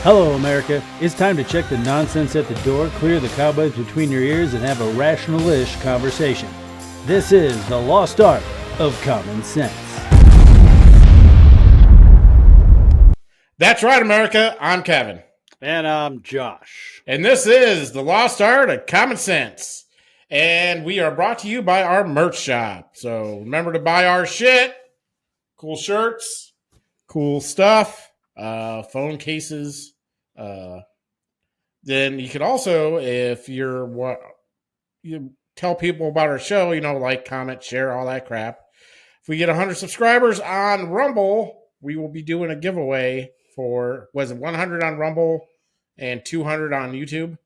Hello, America. It's time to check the nonsense at the door, clear the cobwebs between your ears, and have a rational-ish conversation. This is the lost art of common sense. That's right, America. I'm Kevin. And I'm Josh. And this is the lost art of common sense. And we are brought to you by our merch shop. So remember to buy our shit. Cool shirts, cool stuff, phone cases. Then you could also, if you tell people about our show, like, comment, share, all that crap. If we get 100 subscribers on Rumble, we will be doing a giveaway for, was it 100 on Rumble and 200 on YouTube?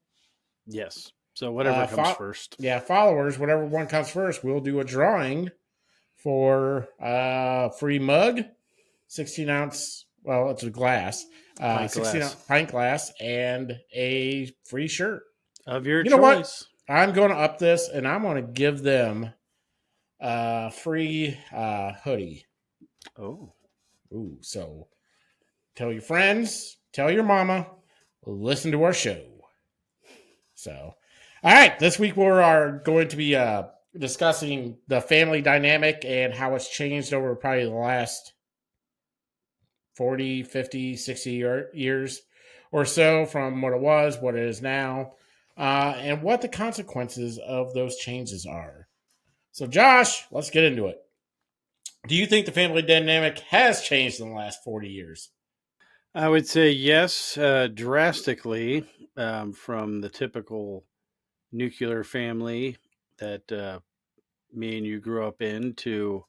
Yes. So whatever comes first. Yeah, followers, whatever one comes first, we'll do a drawing for free mug, 16 ounce. Well, it's a glass, 16 ounce pint glass, and a free shirt of your choice. Know what? I'm going to up this, and I'm going to give them a free hoodie. Oh. Ooh, so tell your friends, tell your mama, listen to our show. So, all right, this week we are going to be discussing the family dynamic and how it's changed over probably the last 40, 50, 60 years or so, from what it was, what it is now, and what the consequences of those changes are. So, Josh, let's get into it. Do you think the family dynamic has changed in the last 40 years? I would say yes, drastically, from the typical nuclear family that me and you grew up in to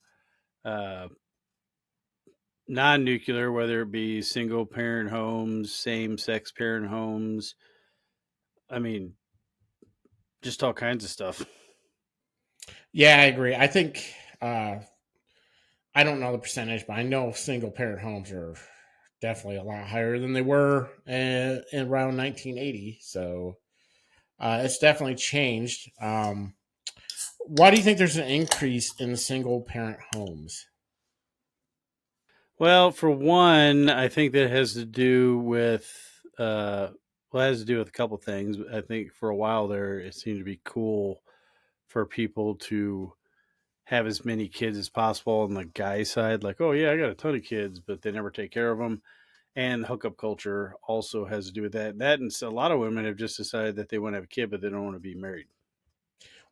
non-nuclear, whether it be single parent homes, same-sex parent homes. I mean, just all kinds of stuff. Yeah, I agree. I think I don't know the percentage, but I know single parent homes are definitely a lot higher than they were in around 1980. So it's definitely changed. Why do you think there's an increase in the single parent homes? Well, for one, I think that has to do with it has to do with a couple things. I think for a while there, it seemed to be cool for people to have as many kids as possible on the guy side. Like, oh yeah, I got a ton of kids, but they never take care of them. And hookup culture also has to do with that. That and a lot of women have just decided that they want to have a kid, but they don't want to be married.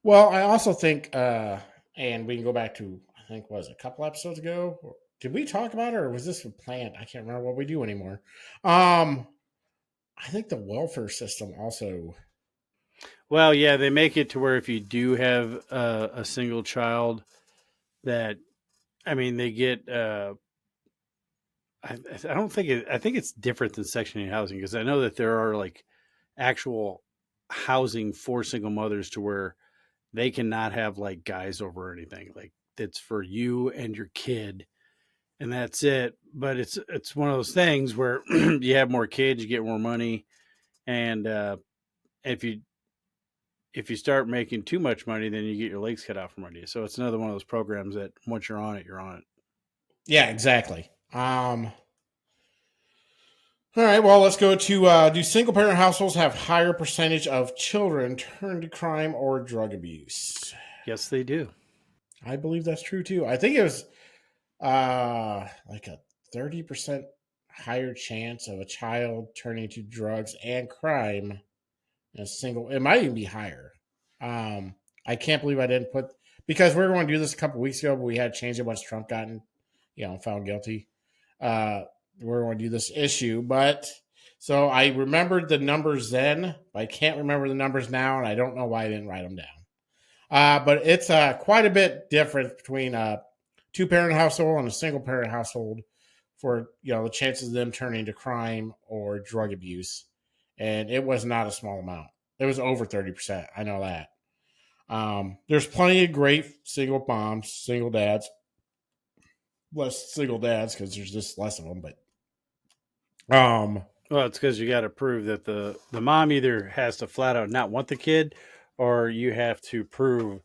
Well, I also think, and we can go back to, I think, was it a couple episodes ago? Did we talk about it, or was this a plant? I can't remember what we do anymore. I think the welfare system also. Well, yeah, they make it to where if you do have a single child, that, I mean, they get. I don't think it. I think it's different than Section 8 housing, because I know that there are like actual housing for single mothers to where they cannot have like guys over or anything. Like, it's for you and your kid, and that's it. But it's one of those things where you have more kids, you get more money, and if you start making too much money, then you get your legs cut out from under you. So it's another one of those programs that once you're on it, you're on it. Yeah, exactly. All right, well, let's go to do single parent households have higher percentage of children turn to crime or drug abuse? Yes, they do. I believe that's true too. I think it was like a 30% higher chance of a child turning to drugs and crime in a single. It might even be higher. I can't believe I didn't put, because we were going to do this a couple weeks ago, but we had to change it once Trump got found guilty. We're going to do this issue, but so I remembered the numbers then, but I can't remember the numbers now, and I don't know why I didn't write them down. But it's quite a bit different between a two-parent household and a single-parent household for the chances of them turning to crime or drug abuse, and it was not a small amount. It was over 30%. I know that. There's plenty of great single moms, single dads, less single dads because there's just less of them. But well, it's because you got to prove that the mom either has to flat out not want the kid, or you have to prove,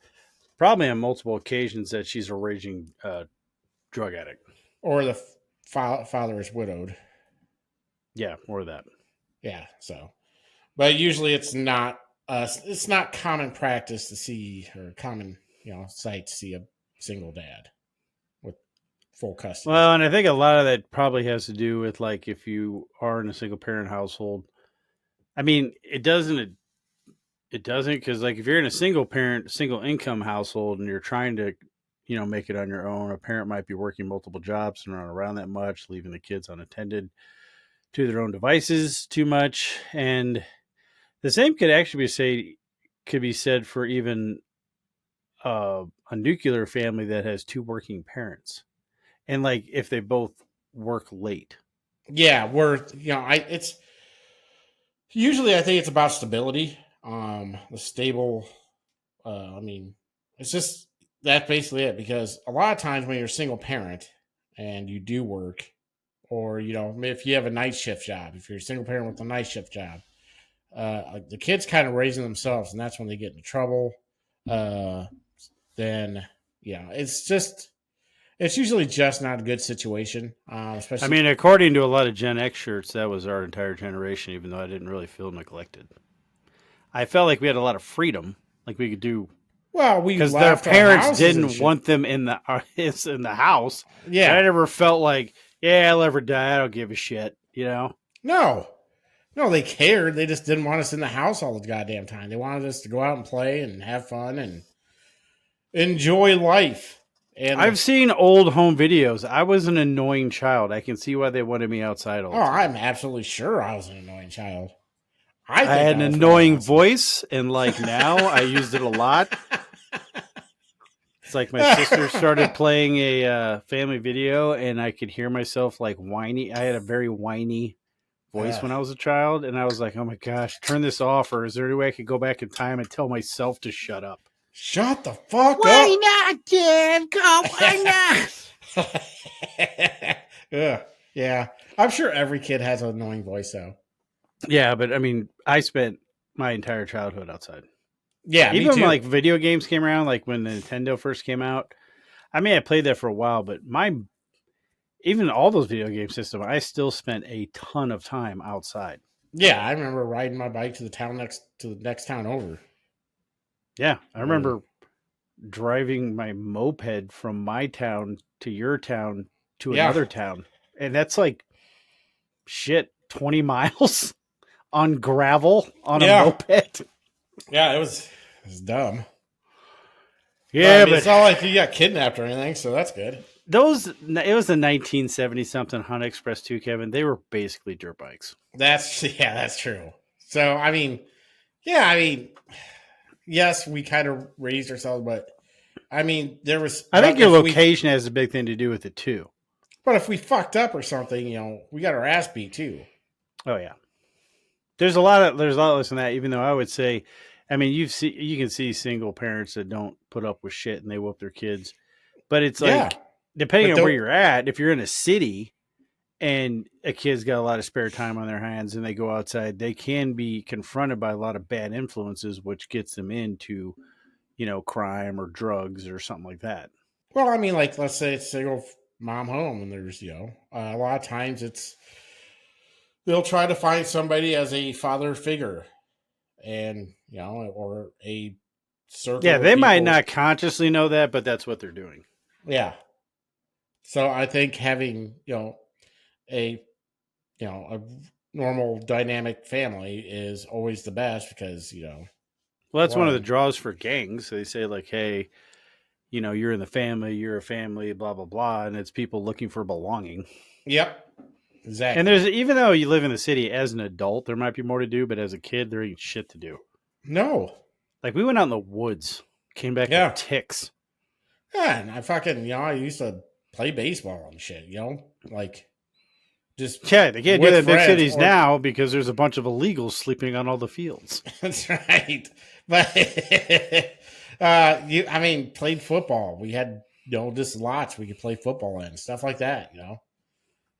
probably on multiple occasions, that she's a raging drug addict, or the father is widowed. Yeah, or that. Yeah. So, but usually it's not common practice to see or common sight to see a single dad with full custody. Well, and I think a lot of that probably has to do with like if you are in a single parent household. I mean, it doesn't because like if you're in a single parent, single income household and you're trying to, make it on your own, a parent might be working multiple jobs and not around that much, leaving the kids unattended to their own devices too much. And the same could be said for even a nuclear family that has two working parents, and like if they both work late. Yeah, we're I it's usually I think it's about stability. The stable. I mean, it's just that's basically it because a lot of times when you're a single parent and you do work, or if you have a night shift job, if you're a single parent with a night shift job, the kids kind of raising themselves, and that's when they get into trouble. Uh, then it's usually just not a good situation, I especially. mean, according to a lot of Gen X shirts, that was our entire generation. Even though I didn't really feel neglected, I felt like we had a lot of freedom, like we could do Well, we because their left our parents houses and didn't shit. want them in the in the house. But I Yeah, never felt like, yeah, I'll ever die. I don't give a shit. no, no, they cared. They just didn't want us in the house all the goddamn time. They wanted us to go out and play and have fun and enjoy life. And I've seen old home videos. I was an annoying child. I can see why they wanted me outside all oh, the time. I'm absolutely sure I was an annoying child. I I think had I an was probably annoying awesome. voice, and like now I used it a lot. It's like my sister started playing a family video, and I could hear myself like whiny. I had a very whiny voice when I was a child, and I was like, "Oh my gosh, turn this off!" Or is there any way I could go back in time and tell myself to shut up? Shut the fuck Why up. not, Dad? Come, why not? Yeah, yeah. I'm sure every kid has an annoying voice, though. Yeah, but I mean, I spent my entire childhood outside. Yeah, me Even when too. like video games came around, like when the Nintendo first came out. I mean, I played that for a while, but my even all those video game systems, I still spent a ton of time outside. Yeah, I remember riding my bike to the next town over. Yeah, I Or remember driving my moped from my town to your town to yeah, another town, and that's like shit 20 miles on gravel on a yeah, moped. yeah. It was dumb, but I Yeah, mean, but it's not like you got kidnapped or anything, so that's good. those it was the 1970 something Honda Express 2, Kevin. They were basically dirt bikes. That's yeah, that's true. So I mean, yeah, I mean, yes, we kind of raised ourselves, but I mean, there was, I think your location has a big thing to do with it too. but if we fucked up or something, we got our ass beat too. Oh yeah. There's a lot less than that, even though I would say, I mean, you can see single parents that don't put up with shit and they whoop their kids. But it's Yeah, like depending but on where don't. you're at, if you're in a city and a kid's got a lot of spare time on their hands and they go outside, they can be confronted by a lot of bad influences, which gets them into, crime or drugs or something like that. Well, I mean, like let's say it's single mom home, and there's a lot of times they'll try to find somebody as a father figure, and or a Yeah, circle of they might people. not consciously know that, but that's what they're doing. Yeah. So I think having a a normal dynamic family is always the best because Well, that's one of the one. draws for gangs. They say like, hey, you're in the family, you're a family, blah blah blah, and it's people looking for belonging. Yep. And Exactly. there's even though you live in the city as an adult, there might be more to do, but as a kid, there ain't shit to do. No. Like we went out in the woods, came back with Yeah. ticks. Yeah. And I fucking I used to play baseball and shit. Like just Yeah, they can't do with that in big friends cities or now because there's a bunch of illegals sleeping on all the fields. that's right. But I mean, played football. We had just lots we could play football in, stuff like that. You know,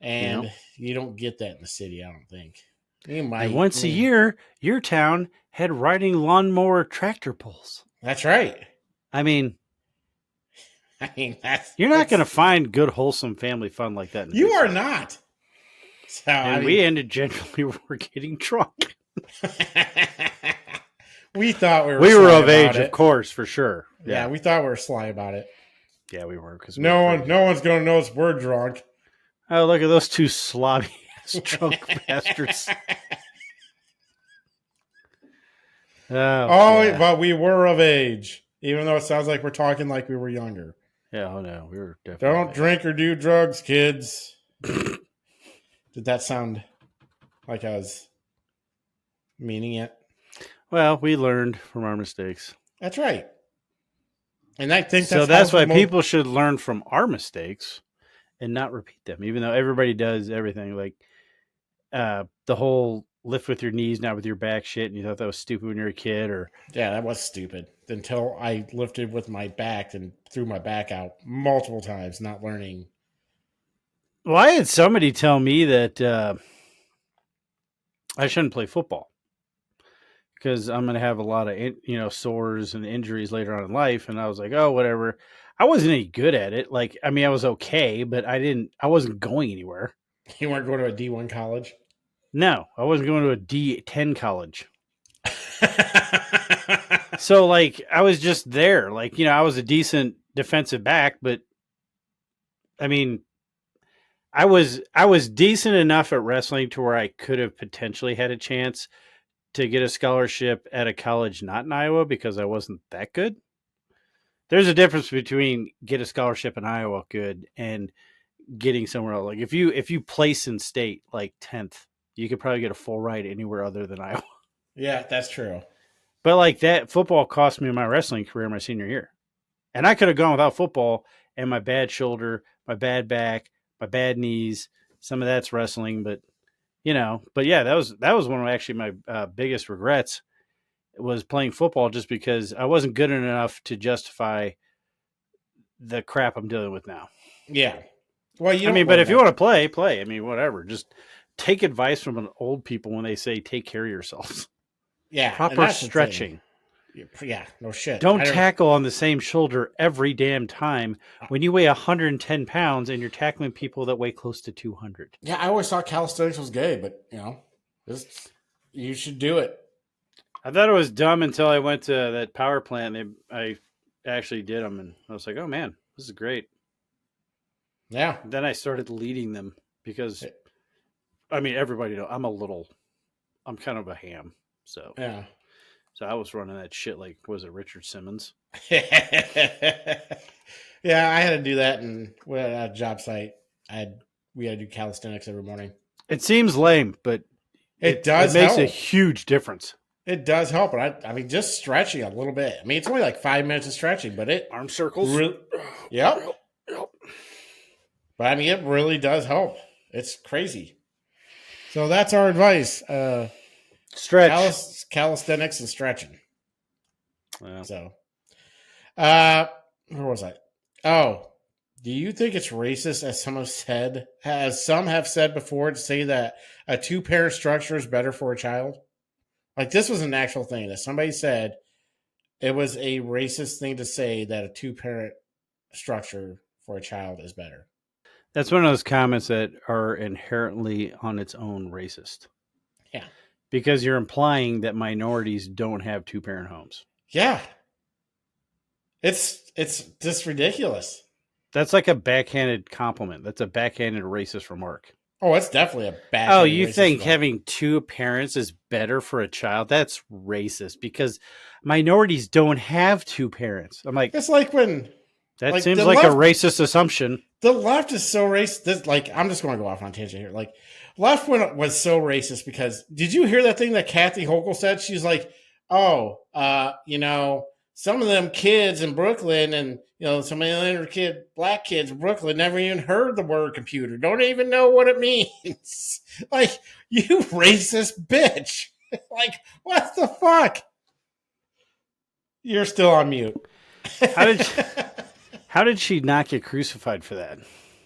And you don't get that in the city, I don't think. You and might. I once a mean, year, your town had riding lawnmower tractor pulls. that's right. I mean, I mean, you're not going to that's find good, wholesome family fun like that in a you big are city. not. So I And we ended generally were getting drunk. we thought we were We were sly of about age, of it. course, for sure. Yeah, Yeah. we thought we were sly about it. Yeah, we were because we were pretty. No one's gonna notice we're drunk. Oh, look at those two slobby ass drunk bastards. Oh, Oh, yeah. but we were of age, even though it sounds like we're talking like we were younger. Yeah, oh no, we were definitely of Don't age. drink or do drugs, kids. Did that sound like I was meaning it? Well, we learned from our mistakes. That's right. And I think So that's that's how why people should learn from our mistakes and not repeat them, even though everybody does everything. Like the whole lift with your knees, not with your back shit, and you thought that was stupid when you were a kid, or Yeah, that was stupid. Until I lifted with my back and threw my back out multiple times, not learning. well, I had somebody tell me that I shouldn't play football because I'm going to have a lot of sores and injuries later on in life. And I was like, oh, whatever. I wasn't any good at it. Like, I mean, I was okay, but I wasn't going anywhere. You weren't going to a D1 college? No, I wasn't going to a D10 college. So, like, I was just there. Like, I was a decent defensive back, but I mean, I was decent enough at wrestling to where I could have potentially had a chance to get a scholarship at a college not in Iowa because I wasn't that good. There's a difference between get a scholarship in Iowa good and getting somewhere else. Like if you place in state like 10th, you could probably get a full ride anywhere other than Iowa. Yeah, that's true. But like that football cost me my wrestling career my senior year. And I could have gone without football and my bad shoulder, my bad back, my bad knees. Some of that's wrestling, but but yeah, that was one of actually my biggest regrets was playing football just because I wasn't good enough to justify the crap I'm dealing with now. Yeah. Well, you I don't mean, but learn if you that. want to play, play. I mean, whatever. Just take advice from an old people when they say take care of yourselves. Yeah, and Proper that's the thing. stretching. Yeah, no shit. Don't tackle on the same shoulder every damn time when you weigh 110 pounds and you're tackling people that weigh close to 200. Yeah, I always thought calisthenics was gay, but you should do it. I thought it was dumb until I went to that power plant. I actually did them, and I was like, "Oh man, this is great." Yeah. And then I started leading them because, I mean, everybody knows I'm kind of a ham, so Yeah. so I was running that shit like was it Richard Simmons? Yeah, I had to do that, and at a job site, we had to do calisthenics every morning. It seems lame, but It does makes help. a huge difference. It does help, but I mean, just stretching a little bit. I mean, it's only like 5 minutes of stretching, but Arm circles. Yep. Yep. But I mean, it really does help. It's crazy. So that's our advice. Stretch. Calisthenics and stretching. Well, So, where was I? Oh, do you think it's racist, as some have said before, to say that a two-parent structure is better for a child? Like, this was an actual thing that somebody said it was a racist thing to say that a two-parent structure for a child is better. that's one of those comments that are inherently on its own racist. Yeah. Because you're implying that minorities don't have two-parent homes. Yeah. It's just ridiculous. That's like a backhanded compliment. That's a backhanded racist remark. Oh, it's definitely a bad. Oh, you think having two parents is better for a child? That's racist because minorities don't have two parents. I'm like, it's like when that seems like a racist assumption. The left is so racist. Like, I'm just going to go off on a tangent here. Like, left was so racist because did you hear that thing that Kathy Hochul said? She's like, oh, some of them kids in Brooklyn and, some of the other black kids in Brooklyn never even heard the word computer. Don't even know what it means. Like, you racist bitch. Like, what the fuck? You're still on mute. How did she not get crucified for that?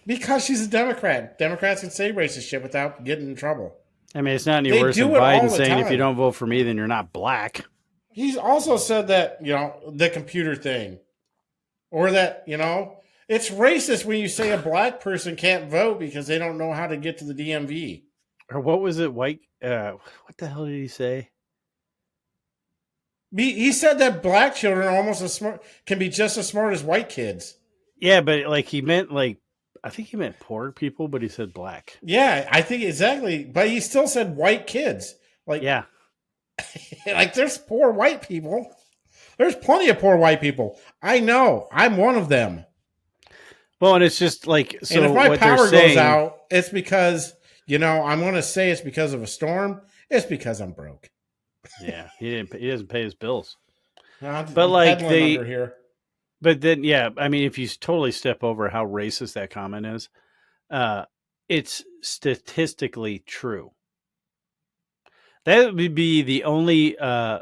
Because she's a Democrat. Democrats can say racist shit without getting in trouble. I mean, it's not any worse than Biden saying if you don't vote for me, then you're not black. He's also said that, the computer thing. Or that, it's racist when you say a black person can't vote because they don't know how to get to the DMV. or what was it? White. What the hell did he say? He said that black children are almost as smart, can be just as smart as white kids. Yeah, but like he meant like I think he meant poor people, but he said black. Yeah, I think exactly. But he still said white kids. Like, Yeah. like there's poor white people. There's plenty of poor white people. I know. I'm one of them. Well, and it's just like And if so my what they're power goes saying. out, it's because, I'm going to say it's because of a storm. It's because I'm broke. Yeah, he didn't. He doesn't pay his bills. But I'm like peddling they. under here. But then yeah, I mean, if you totally step over how racist that comment is, uh, it's statistically true. That would be the only. I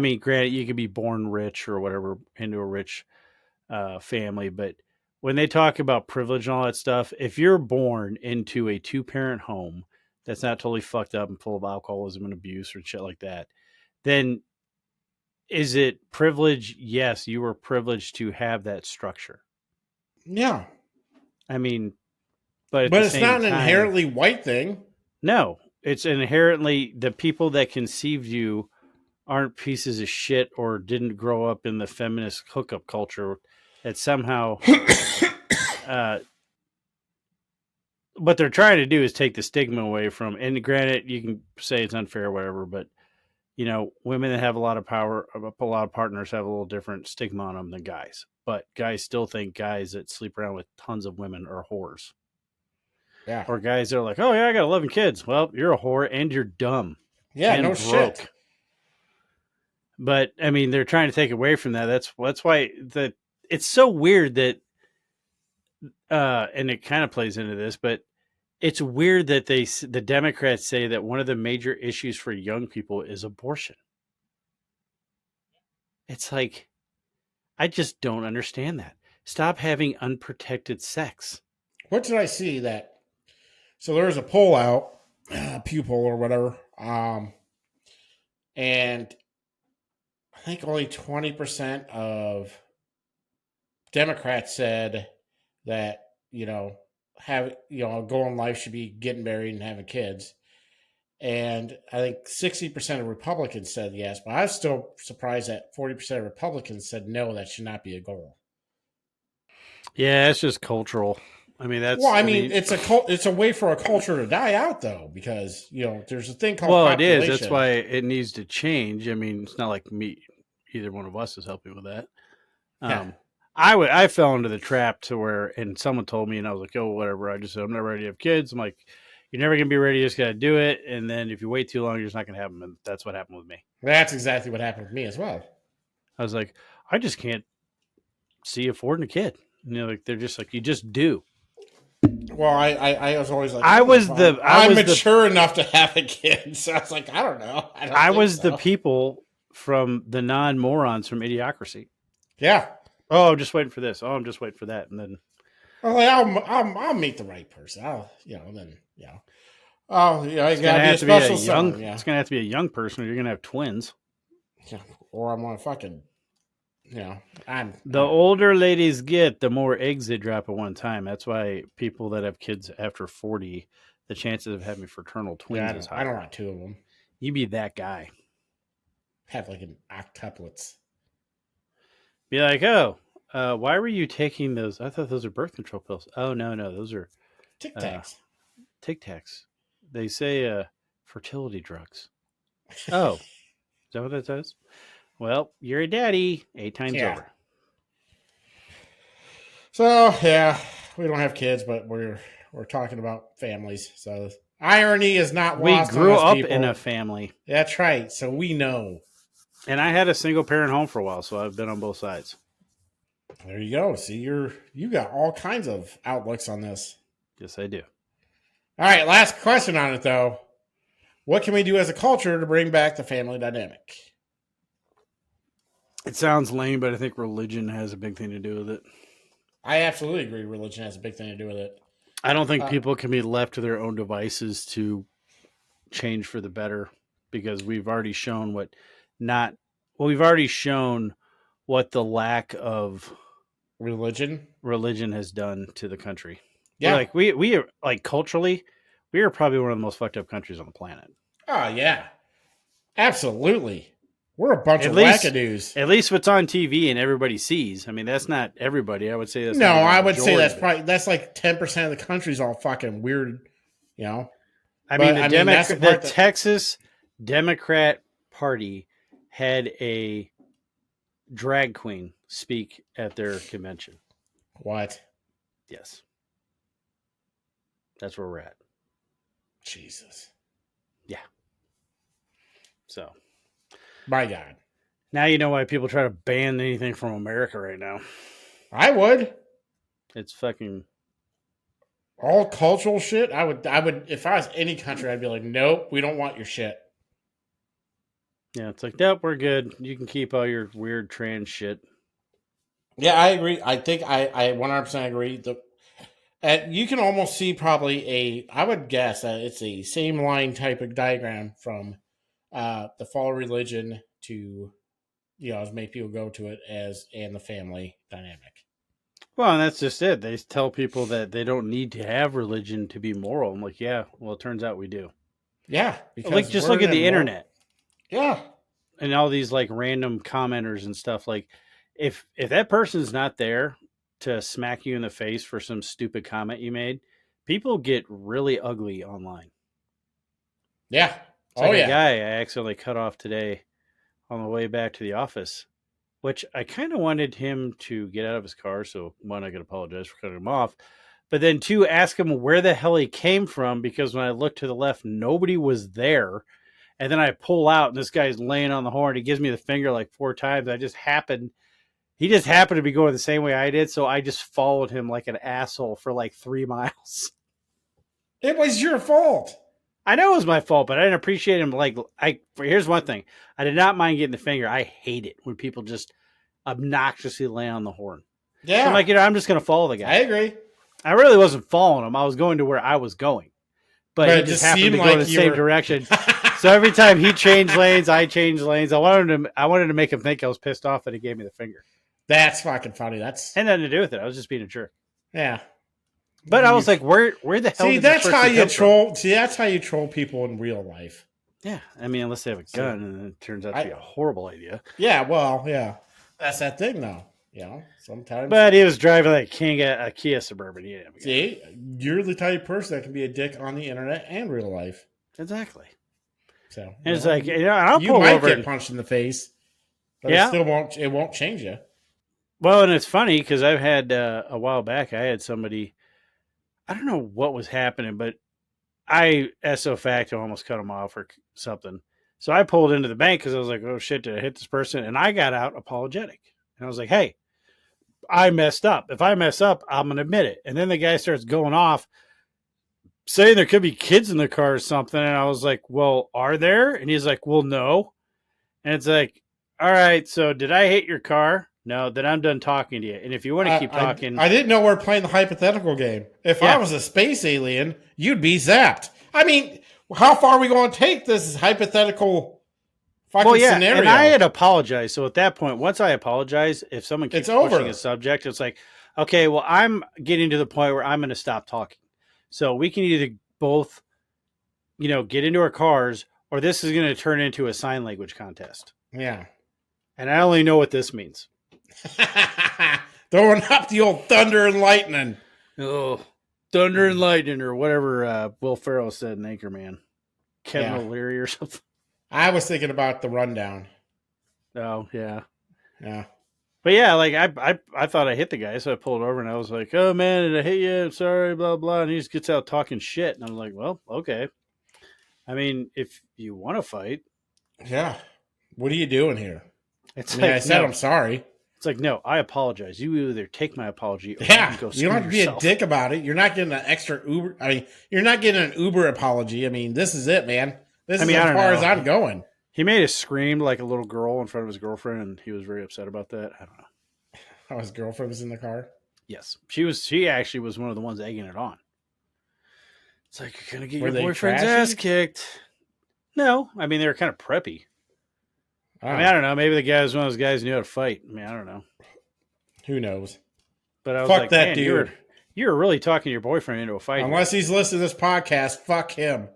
mean, granted, you could be born rich or whatever into a rich family, but when they talk about privilege and all that stuff, if you're born into a two-parent home that's not totally fucked up and full of alcoholism and abuse or shit like that, then is it privilege? Yes, you were privileged to have that structure. Yeah. I mean, but at But the it's same not an time, inherently white thing. no, it's inherently the people that conceived you aren't pieces of shit or didn't grow up in the feminist hookup culture that somehow uh, what they're trying to do is take the stigma away from. And granted, you can say it's unfair, or whatever, but women that have a lot of power, a lot of partners have a little different stigma on them than guys. But guys still think guys that sleep around with tons of women are whores, Yeah. or guys that are like, "Oh yeah, I got 11 kids." Well, you're a whore and you're dumb Yeah, no and shit. broke. But I mean, they're trying to take away from that. That's why that it's so weird that, and it kind of plays into this, but it's weird that the Democrats say that one of the major issues for young people is abortion. It's like I just don't understand that. Stop having unprotected sex. What did I see that? So there was a poll out, Pew poll or whatever, and I think only 20% of Democrats said that have a goal in life should be getting married and having kids, and I think 60% of Republicans said yes. But I was still surprised that 40% of Republicans said no, that should not be a goal. Yeah, it's just cultural. I mean, Well, that's. I I mean, mean, it's a way for a culture to die out, though, because there's a thing called well, it is. That's population. why it needs to change. I mean, it's not like either one of us is helping with that. Yeah, Um, I fell into the trap to where, and someone told me, and I was like, oh, whatever. I just said, I'm not ready to have kids. I'm like, you're never gonna be ready. You just gotta do it. And then if you wait too long, you're just not gonna have them. And that's what happened with me. that's exactly what happened with me as well. I was like, I just can't see affording a kid. Like they're just like, you just do. Well, I was always like, I I don't know was if I'm, the I I'm was the mature enough to have a kid. So I was like, I don't know. I don't I think was the so. people from the non morons from Idiocracy. Yeah. Oh, I'm just waiting for this. Oh, I'm just waiting for that. And then Well, like, I'll meet the right person. Then, oh, it's you gonna gotta be a have to be a special young. someone, yeah. It's gonna have to be a young person, or you're gonna have twins. Yeah. Or I'm gonna fucking, I'm, The I don't know. older ladies get, the more eggs they drop at one time. That's why people that have kids after 40, the chances of having fraternal Yeah, twins is I don't higher. want two of them. You be that guy. Have like an octuplets. Be like, oh, why were you taking those? I thought those are birth control pills. Oh no, no, those are Tic uh, Tacs. Tic Tacs. They say fertility drugs. Oh, is that what that says? Well, you're a daddy 8 times Yeah. over. So yeah, we don't have kids, but we're talking about families. So irony is not We lost on grew us, up in a people. family, That's right. So we know. and I had a single parent home for a while, so I've been on both sides. There you go. See, you got all kinds of outlooks on this. Yes, I do. All right, last question on it though. What can we do as a culture to bring back the family dynamic? It sounds lame, but I think religion has a big thing to do with it. I absolutely agree. Religion has a big thing to do with it. I don't think Uh, people can be left to their own devices to change for the better because we've already shown we've already shown what the lack of religion. religion has done to the country. We're Yeah. like we are like culturally, We are probably one of the most fucked up countries on the planet. Oh yeah, absolutely. We're a bunch At of least, wackadoos. at least what's on TV and everybody sees. I mean, that's not everybody. I would say that's No, not even a I would say majority that's of it. probably that's like 10% of the country's all fucking weird, you know. I mean, But I mean that's the The part that Texas Democrat Party had a drag queen speak at their convention. what? Yes, that's where we're at. Jesus. Yeah. So My God. now you know why people try to ban anything from America right now. I would. It's fucking All cultural shit. I would if I was any country, I'd be like, nope, we don't want your shit. yeah. It's like, nope, we're good. You can keep all your weird trans shit. Yeah, I agree. I think I 100% agree. You can almost see probably I would guess that it's a same line type of diagram from the fall religion to, as many people go to it and the family dynamic. Well, and that's just it. They tell people that they don't need to have religion to be moral. I'm like, yeah, well, it turns out we do. Yeah, Like, because just we're look in at a the more. internet Yeah, and all these like random commenters and stuff. Like, if that person's not there to smack you in the face for some stupid comment you made, people get really ugly online. yeah, It's oh like a yeah, guy I accidentally cut off today on the way back to the office, which I kind of wanted him to get out of his car. So, one, I could apologize for cutting him off. But then, two, ask him where the hell he came from because when I looked to the left, nobody was there. And then I pull out and this guy's laying on the horn. He gives me the finger like 4 times. He just happened to be going the same way I did. So I just followed him like an asshole for like 3 miles. it was your fault. I know it was my fault, but I didn't appreciate him. Here's one thing. I did not mind getting the finger. I hate it when people just obnoxiously lay on the horn. So I'm Yeah, like, I'm just going to follow the I guy. agree. I really wasn't following him. I was going to where I was going, but But he it just just happened seemed to go like in the you same were. direction. So every time he changed lanes, I changed lanes. I wanted to make him think I was pissed off that he gave me the finger. That's fucking funny. That's Had nothing to do with it. I was just being a jerk. yeah. But I You was like, where the hell see, did this that's how person you come from? troll. See, that's how you troll people in real life. Yeah, I mean, unless they have a So, gun, and it turns out to be a horrible idea. yeah, well, yeah, that's that thing, though. Sometimes. But he was driving like a Kia Suburban. He didn't have a gun. See, you're the type of person that can be a dick on the internet and real life. Exactly. So And it's like, I'll you pull might over. get punched in the face, but Yeah. it still won't. It won't change you. Well, and it's funny because I've had a while back, I had somebody, I don't know what was happening, but I, so facto, almost cut him off or something. So I pulled into the bank because I was like, oh shit, did I hit this person? And I got out apologetic. And I was like, hey, I messed up. If I mess up, I'm going to admit it. And then the guy starts going off saying there could be kids in the car or something. And I was like, well, are there? And he's like, well, no. And it's like, all right, so did I hit your car? No, then I'm done talking to you. And if you want to keep talking, I didn't know we were playing the hypothetical game. If I yeah. was a space alien, you'd be zapped. I mean, how far are we going to take this hypothetical fucking scenario? And I had apologized. So at that point, once I apologize, if someone keeps pushing a subject, it's like, okay, well, I'm getting to the point where I'm going to stop talking. So we can either both, get into our cars, or this is going to turn into a sign language contest. Yeah. And I only know what this means. Throwing up the old thunder and lightning. Oh, thunder and lightning, or whatever Will Ferrell said in Anchorman. Kevin O'Leary or something. I was thinking about the rundown. Oh, yeah. Yeah. But yeah, like I thought I hit the guy, so I pulled over and I was like, oh man, did I hit you? Sorry, blah, blah. And he just gets out talking shit. And I'm like, well, okay. I mean, if you want to fight. Yeah. What are you doing here? I said no. I'm sorry. It's like, no, I apologize. You either take my apology or you go you don't have to be a dick about it. You're not getting an extra Uber. I mean, you're not getting an Uber apology. I mean, this is it, man. This is as far as I'm going. He made us scream like a little girl in front of his girlfriend, and he was very upset about that. I don't know. Oh, his girlfriend was in the car? Yes. She actually was one of the ones egging it on. It's like, you're going to get your boyfriend's ass kicked. No. I mean, they were kind of preppy. Oh. I mean, I don't know. Maybe the guy was one of those guys who knew how to fight. I mean, I don't know. Who knows? But I was Fuck like, that man, dude. You're really talking your boyfriend into a fight here. Unless he's listening to this podcast, fuck him.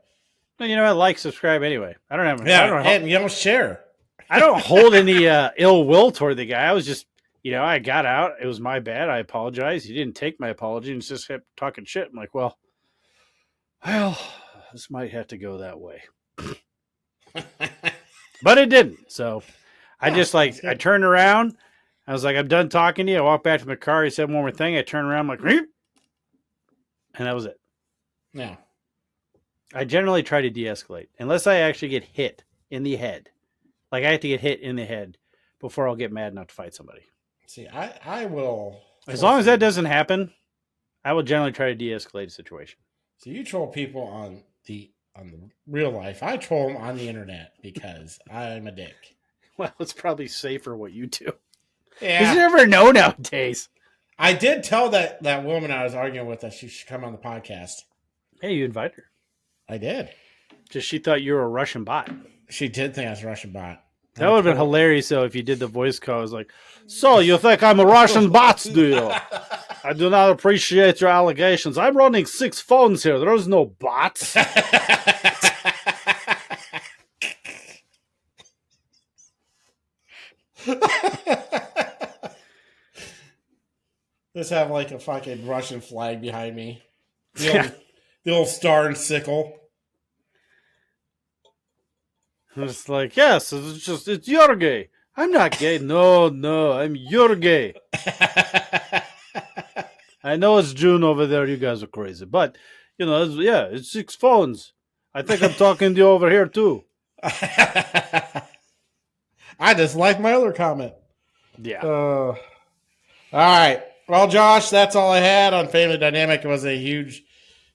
Well, you know what? Like, subscribe anyway. I don't have. Yeah, and you don't share. I don't hold any ill will toward the guy. I was just, I got out. It was my bad. I apologize. He didn't take my apology and just kept talking shit. I'm like, well, this might have to go that way. But it didn't. So I just I turned around. I was like, I'm done talking to you. I walked back to my car. He said one more thing. I turned around. I'm like, Reep! And that was it. Yeah. I generally try to de-escalate unless I actually get hit in the head. Like I have to get hit in the head before I'll get mad enough to fight somebody. See, I will. As long as that doesn't happen, I will generally try to de-escalate a situation. So you troll people on the real life. I troll them on the internet because I'm a dick. Well, it's probably safer what you do. Yeah. Because you never know nowadays. I did tell that woman I was arguing with that she should come on the podcast. Hey, you invite her. I did. Just she thought you were a Russian bot. She did think I was a Russian bot. That would have been hilarious, though, if you did the voice call. I was like, so you think I'm a Russian bot, do you? I do not appreciate your allegations. I'm running 6 phones here. There is no bots. Just have like a fucking Russian flag behind me. The old star and sickle. It's like, yes, it's you're gay. I'm not gay. No, you're gay. I know it's June over there. You guys are crazy. But, it's 6 phones. I think I'm talking to you over here, too. I just like my other comment. Yeah. All right. Well, Josh, that's all I had on Family Dynamic. It was a huge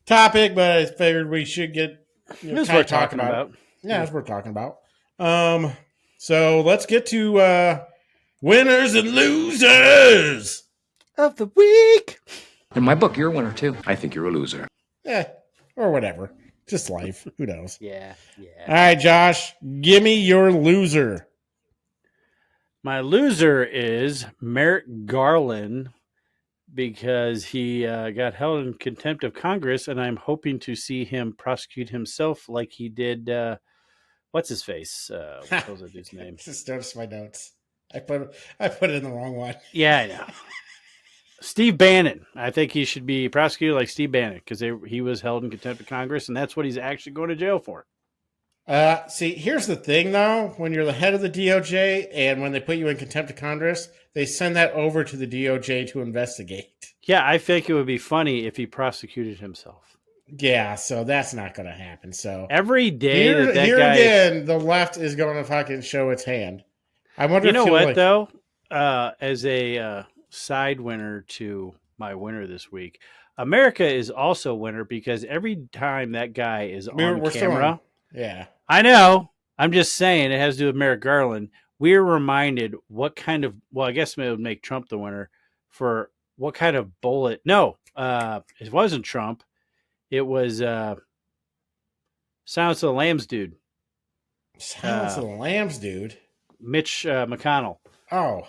topic, but I figured we should get worth talking about. Yeah, it's worth talking about. So let's get to winners and losers of the week. In my book, you're a winner too. I think you're a loser. Or whatever. Just life. Who knows? Yeah. All right, Josh, give me your loser. My loser is Merrick Garland because he got held in contempt of Congress, and I'm hoping to see him prosecute himself like he did. What's his face? What was that dude's name? Just noticed my notes. I put it in the wrong one. Yeah, I know. Steve Bannon. I think he should be prosecuted like Steve Bannon because he was held in contempt of Congress, and that's what he's actually going to jail for. See, here's the thing, though. When you're the head of the DOJ and when they put you in contempt of Congress, they send that over to the DOJ to investigate. Yeah, I think it would be funny if he prosecuted himself. Yeah, so that's not going to happen. So every day here guy... again, the left is going to fucking show its hand. I wonder. You know what, though? As a side winner to my winner this week, America is also a winner because every time that guy is on camera... Yeah. I know. I'm just saying it has to do with Merrick Garland. We're reminded what kind of, well, I guess it would make Trump the winner for what kind of bullet. No, it wasn't Trump. It was Silence of the Lambs dude. Silence of the Lambs dude? Mitch McConnell. Oh.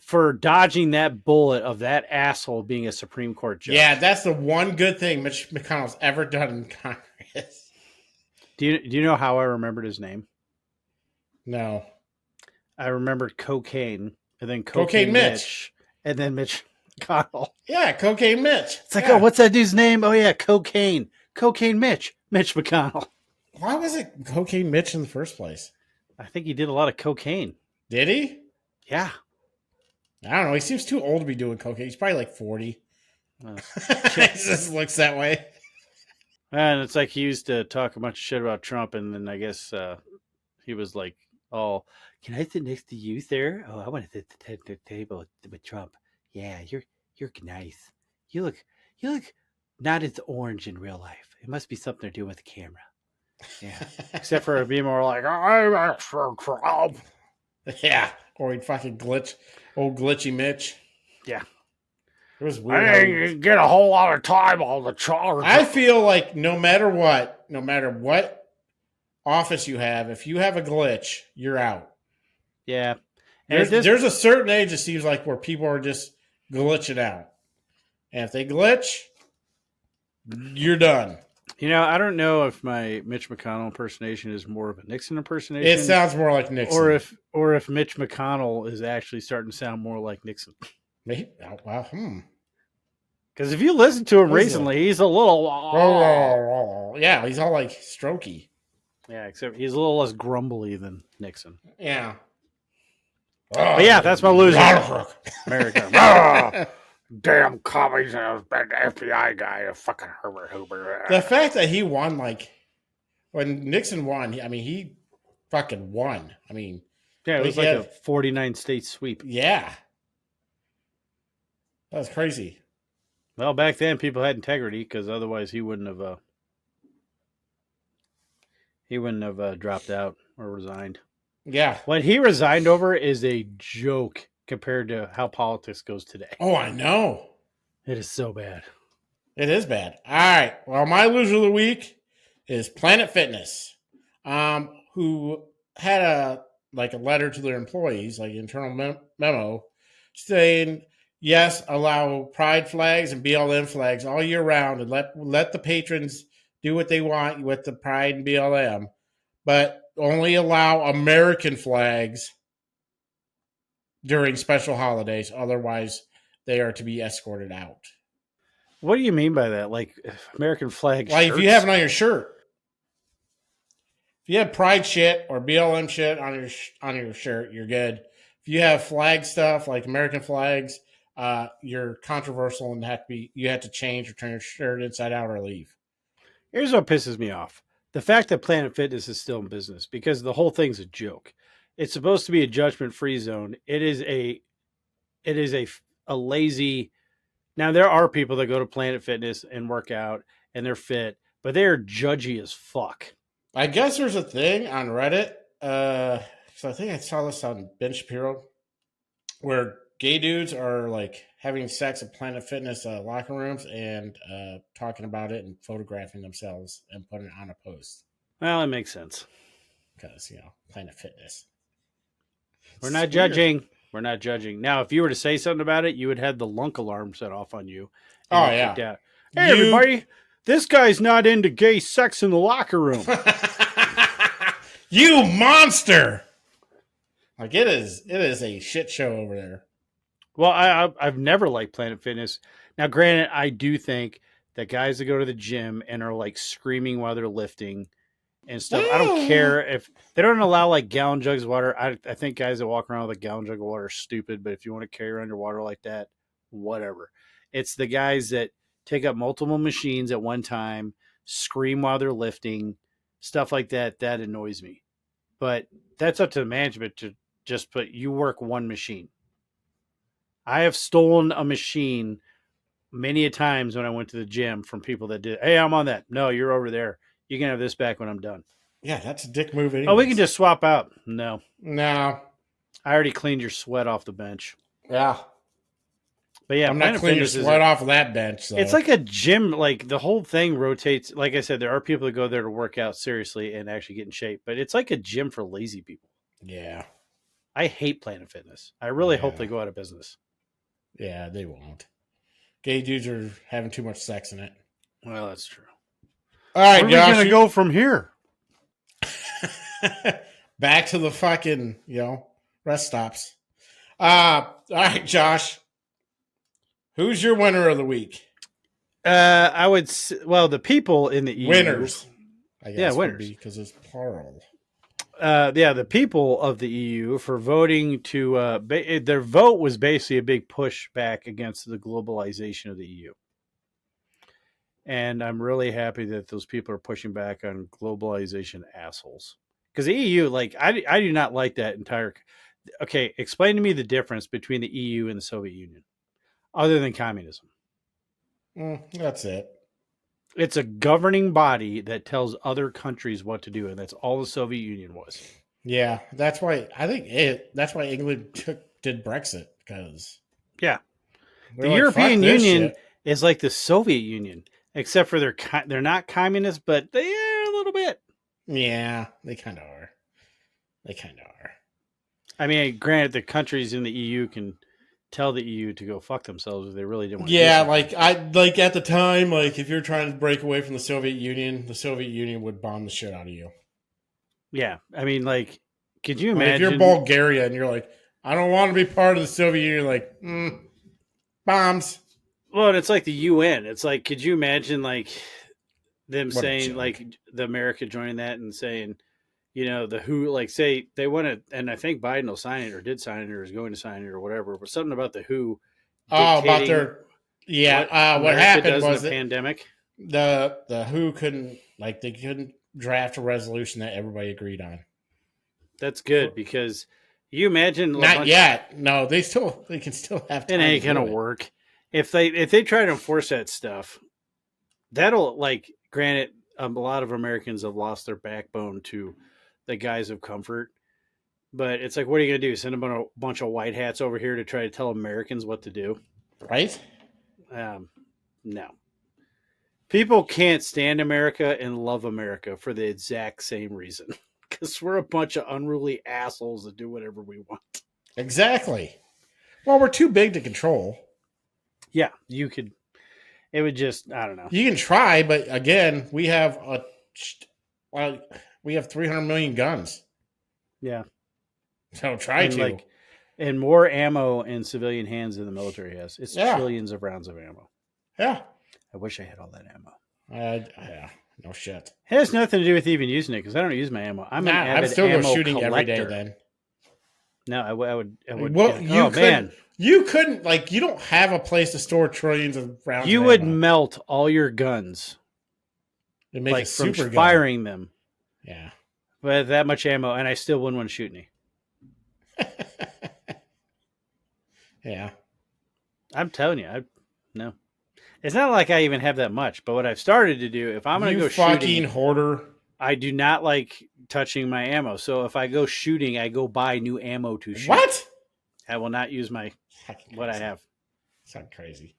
For dodging that bullet of that asshole being a Supreme Court judge. Yeah, that's the one good thing Mitch McConnell's ever done in Congress. Do you know how I remembered his name? No. I remembered cocaine, and then Cocaine Mitch, and then Mitch McConnell. Yeah, Cocaine Mitch. It's like, oh, what's that dude's name? Oh yeah, Cocaine Mitch McConnell. Why was it Cocaine Mitch in the first place? I think he did a lot of cocaine. Did he? Yeah. I don't know. He seems too old to be doing cocaine. He's probably like 40. He just looks that way. And it's like he used to talk a bunch of shit about Trump, and then I guess he was like, "Oh, can I sit next to you, sir? Oh, I want to sit at the table with Trump. Yeah, you're nice. You look not as orange in real life. It must be something they're doing with the camera. Yeah, except for being more like, I'm extra Trump. Yeah, or he'd fucking glitch, old glitchy Mitch. Yeah." It was weird. I didn't get a whole lot of time on the charge. I feel like no matter what office you have, if you have a glitch, you're out. Yeah. There's a certain age, it seems like, where people are just glitching out. And if they glitch, you're done. I don't know if my Mitch McConnell impersonation is more of a Nixon It impersonation, sounds more like Nixon. or if Mitch McConnell is actually starting to sound more like Nixon. Maybe, wow. Because if you listen to him What is it? recently, he's a little Yeah, he's all like strokey. yeah, except he's a little less grumbly than Nixon. Yeah. But yeah, that's my loser. America. Damn commies and FBI guy, a fucking Herbert Hoover. The fact that he won, like, when Nixon won, he fucking won. I mean, Yeah, it was like a 49 state sweep. Yeah. That was crazy. Well, back then people had integrity because otherwise he wouldn't have dropped out or resigned. Yeah. What he resigned over is a joke compared to how politics goes today. Oh, I know. It is so bad. It is bad. All right. Well, my loser of the week is Planet Fitness, who had a letter to their employees, like internal memo, saying yes, allow pride flags and BLM flags all year round, and let the patrons do what they want with the pride and BLM, but only allow American flags during special holidays. Otherwise, they are to be escorted out. What do you mean by that? Like American flag Like shirts? if you have it on your shirt. If you have pride shit or BLM shit on your shirt, you're good. If you have flag stuff like American flags, you're controversial and you have to change or turn your shirt inside out or leave. Here's what pisses me off. The fact that Planet Fitness is still in business because the whole thing's a joke. It's supposed to be a judgment-free zone. It is a lazy. Now there are people that go to Planet Fitness and work out and they're fit, but they're judgy as fuck. I guess there's a thing on Reddit. So I think I saw this on Ben Shapiro, where gay dudes are like having sex at Planet Fitness locker rooms and talking about it and photographing themselves and putting it on a post. Well, it makes sense. Because, Planet Fitness. We're not judging. We're not judging. Now, if you were to say something about it, you would have the lunk alarm set off on you. Oh, yeah. Hey, everybody. This guy's not into gay sex in the locker room. You monster! Like, it is a shit show over there. Well, I've never liked Planet Fitness. Now, granted, I do think that guys that go to the gym and are like screaming while they're lifting and stuff, I don't care if they don't allow like gallon jugs of water. I think guys that walk around with a gallon jug of water are stupid, but if you want to carry around your water like that, whatever. It's the guys that take up multiple machines at one time, scream while they're lifting, stuff like that. That annoys me. But that's up to the management to just put, you work one machine. I have stolen a machine many a times when I went to the gym from people that did. Hey, I'm on that. No, you're over there. You can have this back when I'm done. Yeah, that's a dick move. Anyways. Oh, we can just swap out. No. I already cleaned your sweat off the bench. Yeah. But yeah, I'm not cleaning your sweat off of that bench. So. It's like a gym. Like the whole thing rotates. Like I said, there are people that go there to work out seriously and actually get in shape. But it's like a gym for lazy people. Yeah. I hate Planet Fitness. I really hope they go out of business. Yeah, they won't. Gay dudes are having too much sex in it. Well, that's true. All right, Where are we going to go from here? Back to the fucking, rest stops. All right, Josh. Who's your winner of the week? I would the people in the EU. Winners. I guess yeah, winners. Because it's plural. The people of the EU for voting to their vote was basically a big pushback against the globalization of the EU. And I'm really happy that those people are pushing back on globalization assholes. Because the EU, I do not like that entire. Okay, explain to me the difference between the EU and the Soviet Union, other than communism. That's it. It's a governing body that tells other countries what to do, and that's all the Soviet Union was. Yeah, that's why that's why England did Brexit, because the European Union is like the Soviet Union, except for they're not communist, but they are a little bit. Yeah, they kind of are. I mean, granted, the countries in the EU can tell the EU to go fuck themselves if they really didn't want to do Yeah, something. like at the time, like if you're trying to break away from the Soviet Union would bomb the shit out of you. Yeah, I mean, like, could you Like if you're imagine? Bulgaria and you're like, I don't want to be part of the Soviet Union, like bombs. Well, and it's like the UN. It's like, could you imagine like them What a saying joke. like the America joining that and saying, the WHO, like say they want to, and I think Biden will sign it or did sign it or is going to sign it or whatever, but something about the WHO Oh, about dictating their what What America happened does in a was that pandemic. the WHO they couldn't draft a resolution that everybody agreed on. That's good because you imagine Not yet. No, they can still have time. It ain't gonna work if they try to enforce that stuff. That'll like granted a lot of Americans have lost their backbone to the guise of comfort. But it's like, what are you going to do? Send a bunch of white hats over here to try to tell Americans what to do? Right? No. People can't stand America and love America for the exact same reason. Because we're a bunch of unruly assholes that do whatever we want. Exactly. Well, we're too big to control. Yeah, you could. It would just, I don't know. You can try, but again, we have 300 million guns. Yeah. So try and to. And more ammo in civilian hands than the military has. It's trillions of rounds of ammo. Yeah. I wish I had all that ammo. Yeah. No shit. It has nothing to do with even using it because I don't use my ammo. I'm still ammo shooting collector. every day then. No, I would. Well, you couldn't, like, you don't have a place to store trillions of rounds. You would melt all your guns. It'd make like a super from firing them. Yeah. With that much ammo, and I still wouldn't want to shoot any. Yeah. I'm telling you, no. It's not like I even have that much, but what I've started to do, if I'm going to go fucking shooting, hoarder. I do not like touching my ammo. So if I go shooting, I go buy new ammo to shoot. What? I will not use what I have. Sound crazy.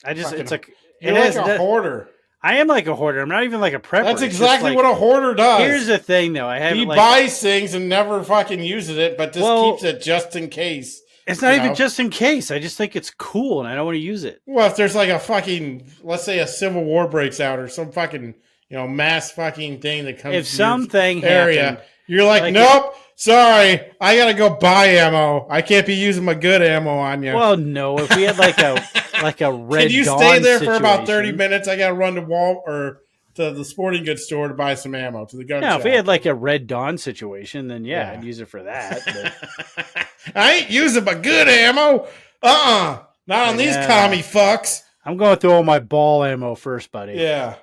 It's like you're like a hoarder. I am like a hoarder. I'm not even like a prepper. That's exactly what a hoarder does. Here's the thing, though. He buys things and never fucking uses it, but just keeps it just in case. It's not even just in case. I just think it's cool, and I don't want to use it. Well, if there's like a fucking, let's say a civil war breaks out or some fucking, mass fucking thing that comes. If something area, happened, you're like nope. Sorry, I gotta go buy ammo. I can't be using my good ammo on you. Well, no. If we had like a Red Can you Dawn stay there situation, for about 30 minutes? I gotta run to to the sporting goods store to buy some ammo to the gun shop. If we had like a Red Dawn situation, then I'd use it for that. But... I ain't using my good ammo. Not on these commie fucks. I'm going through all my ball ammo first, buddy. Yeah.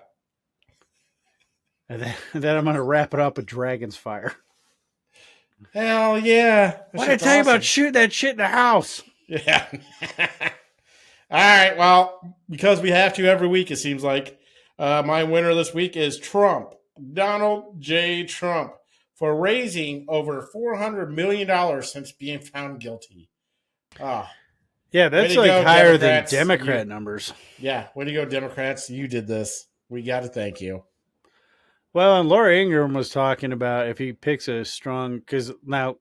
And then I'm going to wrap it up with Dragon's Fire. Hell yeah. What did I tell you about shooting that shit in the house? Yeah. All right. Well, because we have to every week, it seems like. My winner this week is Trump, Donald J. Trump, for raising over $400 million since being found guilty. Yeah, that's like higher than Democrat numbers. Yeah, way to go, Democrats. You did this. We got to thank you. Well, and Laura Ingraham was talking about if he picks a strong, because now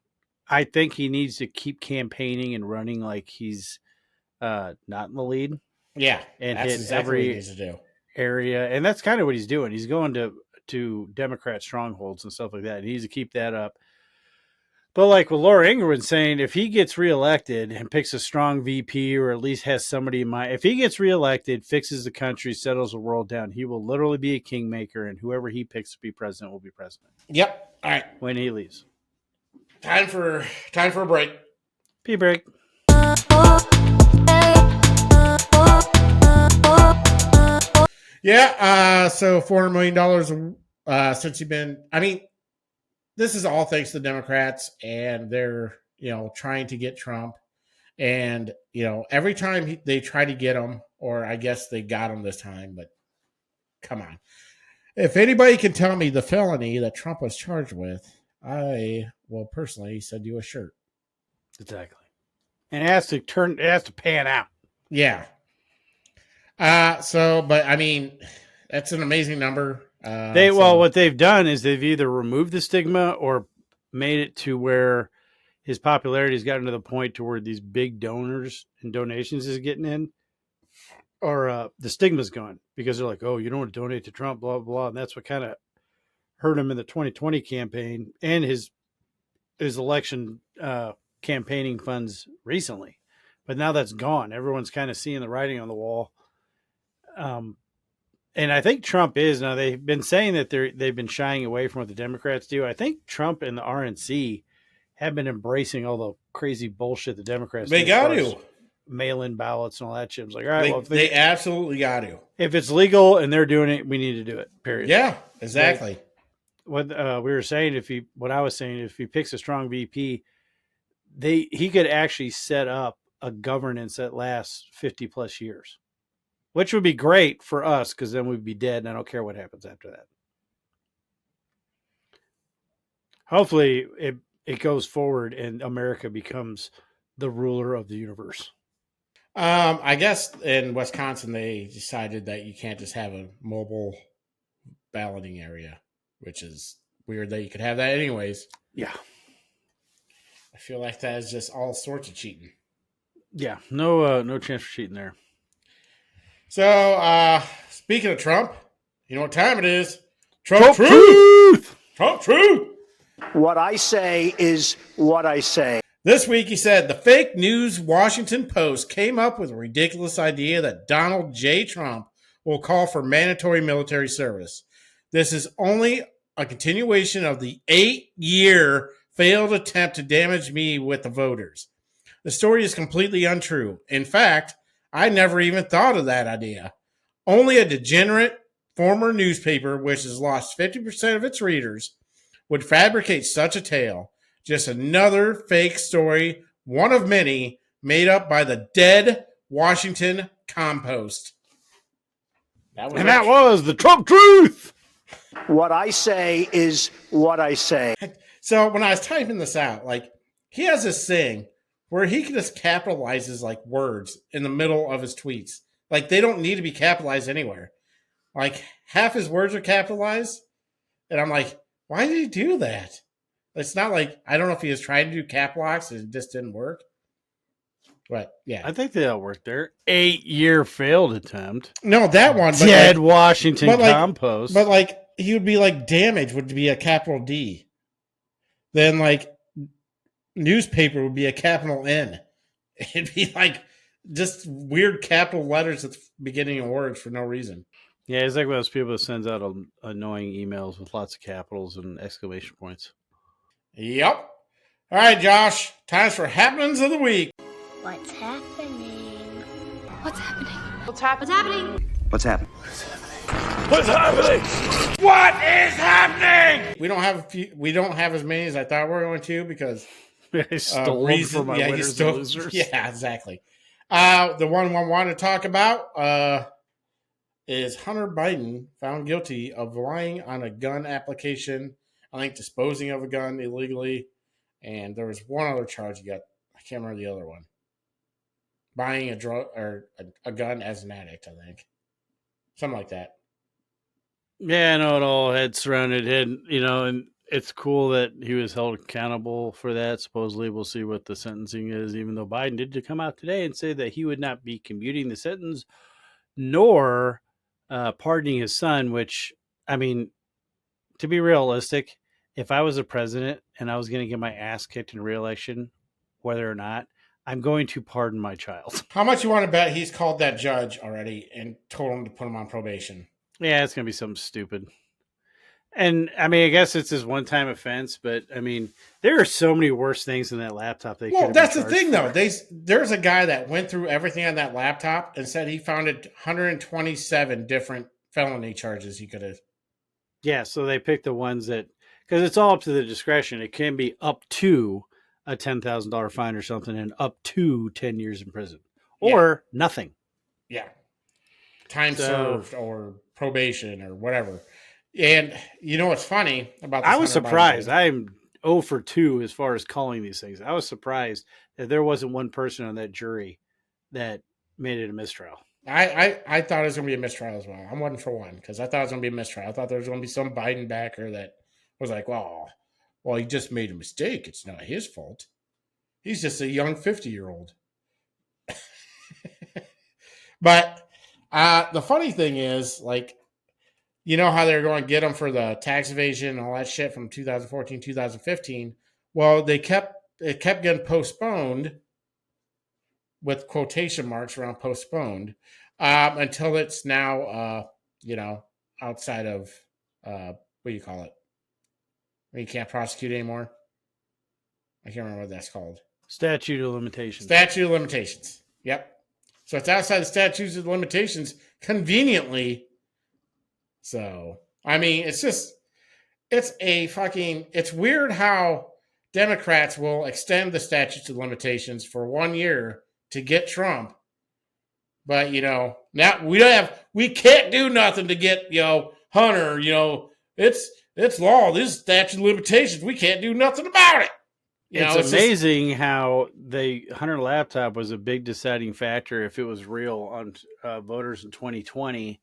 I think he needs to keep campaigning and running like he's not in the lead. Yeah, and that's exactly what he needs to do. Area, and that's kind of what he's doing. He's going to Democrat strongholds and stuff like that. He needs to keep that up. But like what Laura Ingraham was saying, if he gets reelected and picks a strong VP or at least has somebody in mind, if he gets reelected, fixes the country, settles the world down, he will literally be a kingmaker, and whoever he picks to be president will be president. Yep. All right. When he leaves. Time for a break. Pee break. Yeah, so $400 million since you've been, this is all thanks to the Democrats, and they're, trying to get Trump. And, every time they try to get him, or I guess they got him this time, but come on. If anybody can tell me the felony that Trump was charged with, I will personally send you a shirt. Exactly. And it has to pan out. Yeah. That's an amazing number. What they've done is they've either removed the stigma or made it to where his popularity has gotten to the point to where these big donors and donations is getting in, or the stigma's gone because they're like, oh, you don't want to donate to Trump, blah, blah, blah. And that's what kind of hurt him in the 2020 campaign and his election campaigning funds recently. But now that's gone. Everyone's kind of seeing the writing on the wall. And I think Trump is now. They've been saying that they've been shying away from what the Democrats do. I think Trump and the RNC have been embracing all the crazy bullshit the Democrats They do, got to mail-in ballots and all that shit. It's like, all right, they absolutely got to. If it's legal and they're doing it, we need to do it. Period. Yeah, exactly. What we were saying, what I was saying, if he picks a strong VP, he could actually set up a governance that lasts 50 plus years, which would be great for us because then we'd be dead and I don't care what happens after that. Hopefully it goes forward and America becomes the ruler of the universe. I guess in Wisconsin, they decided that you can't just have a mobile balloting area, which is weird that you could have that anyways. Yeah. I feel like that is just all sorts of cheating. Yeah, no chance for cheating there. So, speaking of Trump, you know what time it is? Trump truth! Trump truth! What I say is what I say. This week, he said, the fake news Washington Post came up with a ridiculous idea that Donald J. Trump will call for mandatory military service. This is only a continuation of the 8-year failed attempt to damage me with the voters. The story is completely untrue. In fact, I never even thought of that idea. Only a degenerate former newspaper, which has lost 50% of its readers, would fabricate such a tale. Just another fake story, one of many, made up by the dead Washington compost. That was the Trump truth. What I say is what I say. So when I was typing this out, like, he has this thing where he can just capitalizes like words in the middle of his tweets. Like, they don't need to be capitalized anywhere. Like, half his words are capitalized. And I'm like, why did he do that? It's not like, I don't know if he was trying to do cap locks and it just didn't work. But yeah. I think they all worked there. 8-year failed attempt. No, that one. But dead like, Washington compost. But like, he would be like, damage would be a capital D. Then like, newspaper would be a capital N. It'd be like just weird capital letters at the beginning of words for no reason. Yeah, it's like one of those people that sends out annoying emails with lots of capitals and exclamation points. Yep. All right, Josh. Times for happenings of the week. What's happening? What's happening? What's happening? What's happening? What's happening? What is happening? We don't have as many as I thought we were going to because I stole them from my winners and losers. Yeah, exactly. The one I want to talk about is Hunter Biden found guilty of lying on a gun application. I think disposing of a gun illegally, and there was one other charge he got. I can't remember the other one. Buying a drug or a gun as an addict, I think, something like that. Yeah, I know it all had surrounded him, and it's cool that he was held accountable for that. Supposedly, we'll see what the sentencing is, even though Biden did come out today and say that he would not be commuting the sentence nor pardoning his son, which, I mean, to be realistic, if I was a president and I was going to get my ass kicked in re-election, whether or not, I'm going to pardon my child. How much you want to bet he's called that judge already and told him to put him on probation? Yeah, it's going to be something stupid. And, I mean, I guess it's his one-time offense, but, I mean, there are so many worse things in that laptop. Well, that's the thing, though. There's a guy that went through everything on that laptop and said he found 127 different felony charges he could have. Yeah, so they picked the ones that, because it's all up to the discretion. It can be up to a $10,000 fine or something and up to 10 years in prison or nothing. Yeah. Time served or probation or whatever. And you know what's funny about this? I was surprised. I'm 0 for 2 as far as calling these things. I was surprised that there wasn't one person on that jury that made it a mistrial. I thought it was going to be a mistrial as well. I'm one for one because I thought it was going to be a mistrial. I thought there was going to be some Biden backer that was like, well, he just made a mistake. It's not his fault. He's just a young 50-year-old. But the funny thing is, like, you know how they're going to get him for the tax evasion and all that shit from 2014, 2015. Well, it kept getting postponed with quotation marks around postponed until it's now, outside of what do you call it? When you can't prosecute anymore. I can't remember what that's called. Statute of limitations. Statute of limitations. Yep. So it's outside the statutes of limitations conveniently. So, I mean, it's weird how Democrats will extend the statutes of limitations for 1 year to get Trump. But, now we can't do nothing to get, Hunter, it's law. This is statute of limitations. We can't do nothing about it. It's amazing how the Hunter laptop was a big deciding factor if it was real on voters in 2020.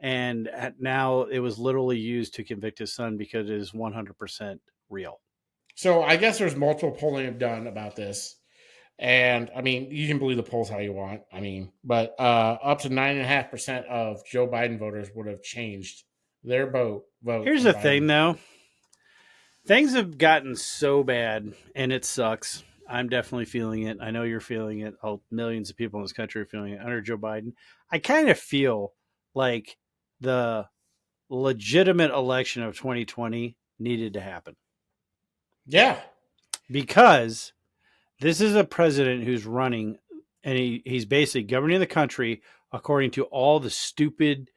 And now it was literally used to convict his son because it is 100% real. So I guess there's multiple polling done about this. And I mean, you can believe the polls how you want. I mean, but up to 9.5% of Joe Biden voters would have changed their vote. Here's the thing, though. Things have gotten so bad, and it sucks. I'm definitely feeling it. I know you're feeling it. Millions of people in this country are feeling it under Joe Biden. I kind of feel like the legitimate election of 2020 needed to happen. Yeah. Because this is a president who's running, and he's basically governing the country according to all the stupid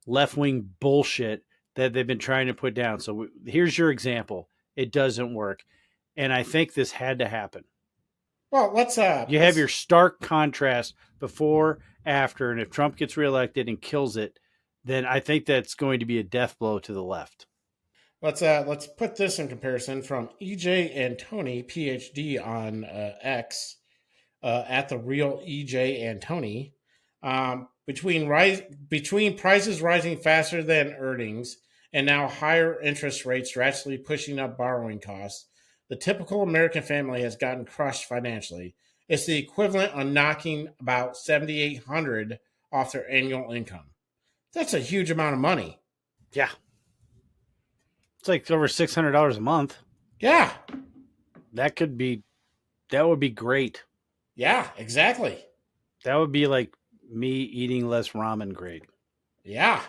left-wing bullshit that they've been trying to put down. So here's your example. It doesn't work. And I think this had to happen. Well, you have your stark contrast before, after, and if Trump gets reelected and kills it, then I think that's going to be a death blow to the left. Let's put this in comparison from EJ and Tony, PhD on X, at the real EJ and Tony. Between prices rising faster than earnings and now higher interest rates drastically pushing up borrowing costs, the typical American family has gotten crushed financially. It's the equivalent of knocking about $7,800 off their annual income. That's a huge amount of money. Yeah. It's like over $600 a month. Yeah. That would be great. Yeah, exactly. That would be like me eating less ramen great. Yeah.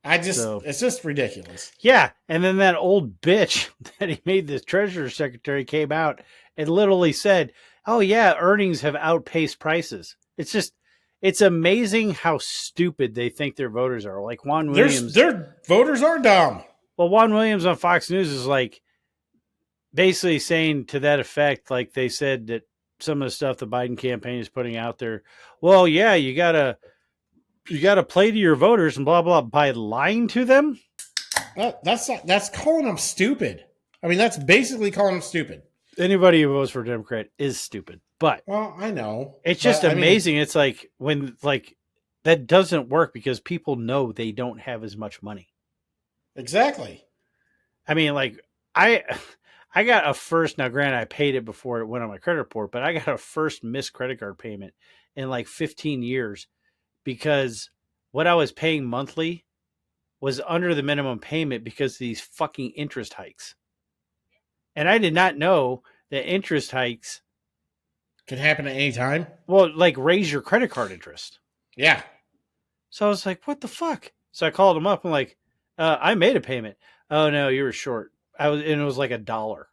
It's just ridiculous. Yeah. And then that old bitch that he made the Treasury Secretary came out and literally said, oh yeah, earnings have outpaced prices. It's amazing how stupid they think their voters are. Like Juan Williams. Their voters are dumb. Well, Juan Williams on Fox News is like basically saying to that effect, like they said that some of the stuff the Biden campaign is putting out there, well, yeah, you gotta play to your voters and blah, blah, by lying to them. That's calling them stupid. I mean, that's basically calling them stupid. Anybody who votes for a Democrat is stupid. But well, I know. It's just amazing. It's like when that doesn't work because people know they don't have as much money. Exactly. I mean, like I got a first, now granted I paid it before it went on my credit report, but I got a first missed credit card payment in like 15 years because what I was paying monthly was under the minimum payment because of these fucking interest hikes. And I did not know that interest hikes could happen at any time. Well, like raise your credit card interest. Yeah. So I was like, what the fuck? So I called him up and like, I made a payment. Oh no, you were short. And it was like $1. Oh,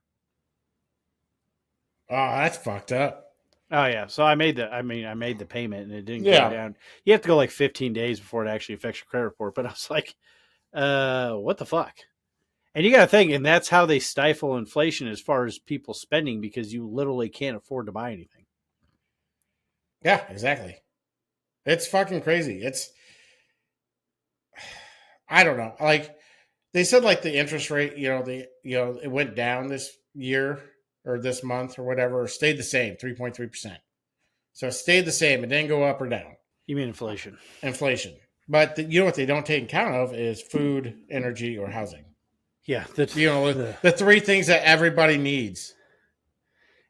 that's fucked up. Oh yeah. So I made the payment and it didn't go down. You have to go like 15 days before it actually affects your credit report. But I was like, what the fuck? And you got to think, and that's how they stifle inflation as far as people spending because you literally can't afford to buy anything. Yeah, exactly. It's fucking crazy. I don't know. Like they said, like the interest rate, it went down this year or this month or whatever, stayed the same, 3.3%. So it stayed the same. It didn't go up or down. You mean inflation? Inflation. But you know what they don't take account of is food, energy, or housing. Yeah. The three things that everybody needs.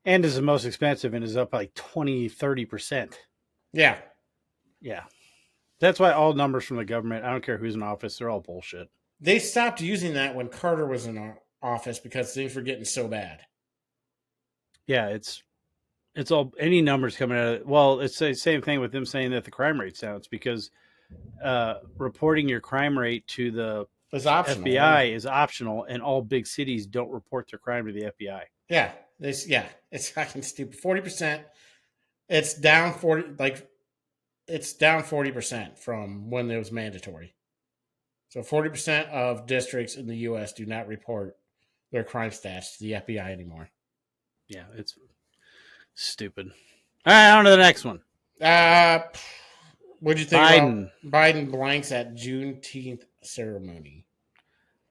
and is the most expensive and is up like 20-30%. Yeah. Yeah. That's why all numbers from the government, I don't care who's in office, they're all bullshit. They stopped using that when Carter was in office because things were getting so bad. Yeah, it's all any numbers coming out of it. Well, it's the same thing with them saying that the crime rate's down. It's because reporting your crime rate to the It's optional. FBI is optional, and all big cities don't report their crime to the FBI. Yeah. It's fucking stupid. 40%. It's down 40% from when it was mandatory. So 40% of districts in the US do not report their crime stats to the FBI anymore. Yeah, it's stupid. All right, on to the next one. What do you think about Biden blanks at Juneteenth ceremony?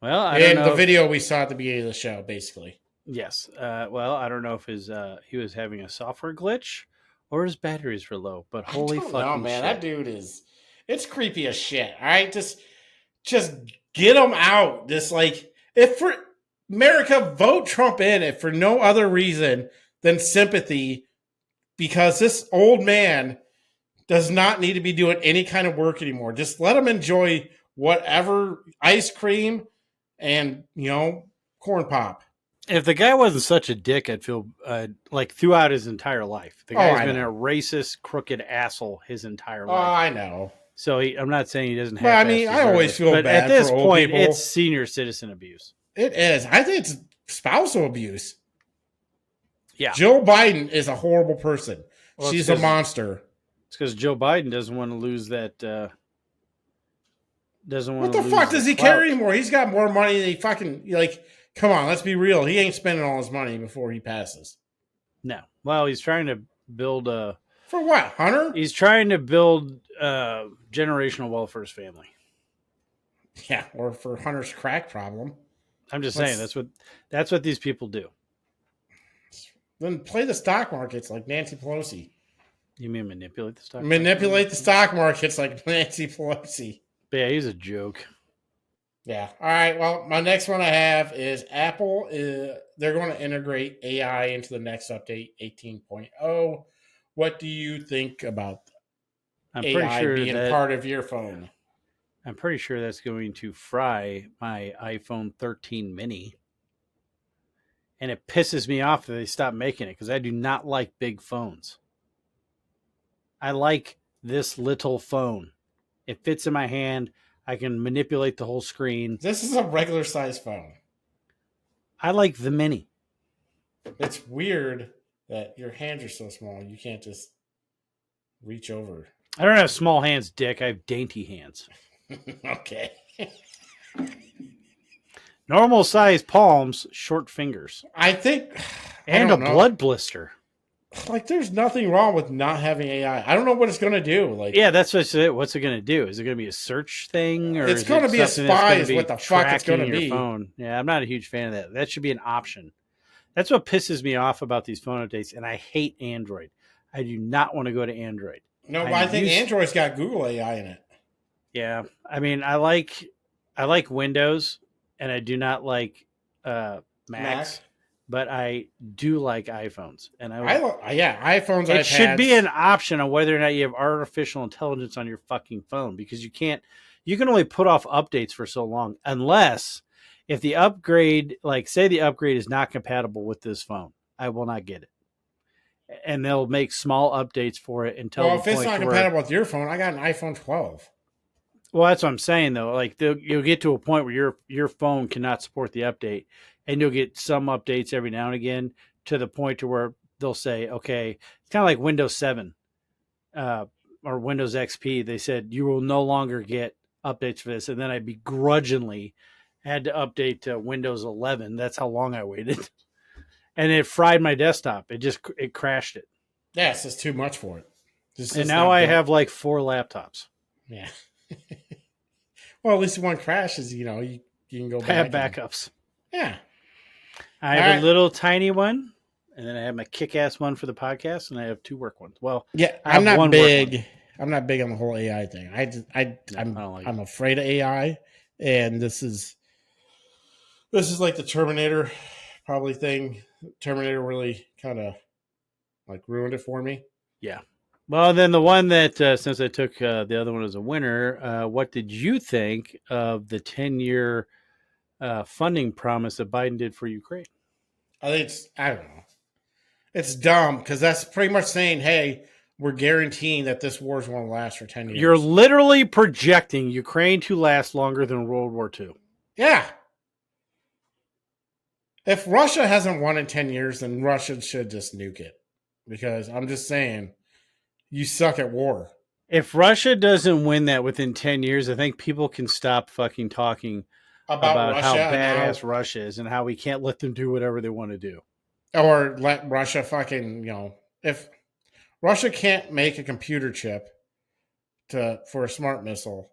Well, I don't know. The video we saw at the beginning of the show, basically. Yes. Well, I don't know if he was having a software glitch or his batteries were low, but holy fucking man, shit. that dude it's creepy as shit. All right, just get him out. Just like, if for America, vote Trump in if for no other reason than sympathy, because this old man does not need to be doing any kind of work anymore. Just let him enjoy whatever ice cream and, corn pop. If the guy wasn't such a dick, I'd feel like throughout his entire life. The guy's been a racist, crooked asshole his entire life. Oh, I know. So I'm not saying he doesn't have. But I mean, I always feel bad at this for old point, people. it's senior citizen abuse. It is. I think it's spousal abuse. Yeah. Joe Biden is a horrible person. Well, she's a monster. It's because Joe Biden doesn't want to lose that. Doesn't want. What the fuck does he care anymore? He's got more money than he fucking like. Come on, let's be real. He ain't spending all his money before he passes. No. Well, he's trying to build a. For what, Hunter? He's trying to build generational wealth for his family. Yeah, or for Hunter's crack problem. I'm just saying that's what these people do. Then play the stock markets like Nancy Pelosi. You mean manipulate the stock? Manipulate the stock markets like Nancy Pelosi. But yeah, he's a joke. Yeah. All right. Well, my next one I have is Apple. They're going to integrate AI into the next update, 18.0. What do you think about AI being part of your phone? I'm pretty sure that's going to fry my iPhone 13 mini. And it pisses me off that they stopped making it because I do not like big phones. I like this little phone. It fits in my hand. I can manipulate the whole screen. This is a regular size phone. I like the mini. It's weird that your hands are so small. You can't just reach over. I don't have small hands, Dick. I have dainty hands. Okay. Normal size palms, short fingers. And a blood blister. Like, there's nothing wrong with not having AI. I don't know what it's going to do. Like, yeah, that's what's it going to do. Is it going to be a search thing, or it's going to be a spy? Is what the fuck it's going to be. Phone? Yeah, I'm not a huge fan of that. That should be an option. That's what pisses me off about these phone updates, and I hate Android. I do not want to go to Android. No, but I think Android's got Google AI in it. Yeah, I mean, I like Windows, and I do not like Macs. But I do like iPhones, and iPhones. It should be an option on whether or not you have artificial intelligence on your fucking phone, because you can only put off updates for so long, unless if the upgrade, like say the upgrade is not compatible with this phone, I will not get it, and they'll make small updates for it until. Well, if it's not compatible with your phone, I got an iPhone 12. Well, that's what I'm saying though. Like you'll get to a point where your phone cannot support the update. And you'll get some updates every now and again to the point to where they'll say, okay, it's kind of like Windows 7 or Windows XP. They said you will no longer get updates for this. And then I begrudgingly had to update to Windows 11. That's how long I waited. And it fried my desktop. It crashed it. Yes, it's too much for it. And now I have like 4 laptops. Yeah. Well, at least one crashes, you can go back. I have backups. Yeah. I have a little tiny one, and then I have my kick-ass one for the podcast, and I have 2 work ones. Well, yeah, I'm not big. I'm not big on the whole AI thing. I'm afraid of AI, and this is like the Terminator probably thing. Terminator really kind of like ruined it for me. Yeah. Well, then the one that, since I took the other one as a winner, what did you think of the 10-year funding promise that Biden did for Ukraine? I think I don't know. It's dumb because that's pretty much saying, hey, we're guaranteeing that this war is going to last for 10 years. You're literally projecting Ukraine to last longer than World War II. Yeah. If Russia hasn't won in 10 years, then Russia should just nuke it. Because I'm just saying, you suck at war. If Russia doesn't win that within 10 years, I think people can stop fucking talking about how badass Russia is and how we can't let them do whatever they want to do. Or let Russia fucking, if Russia can't make a computer chip for a smart missile,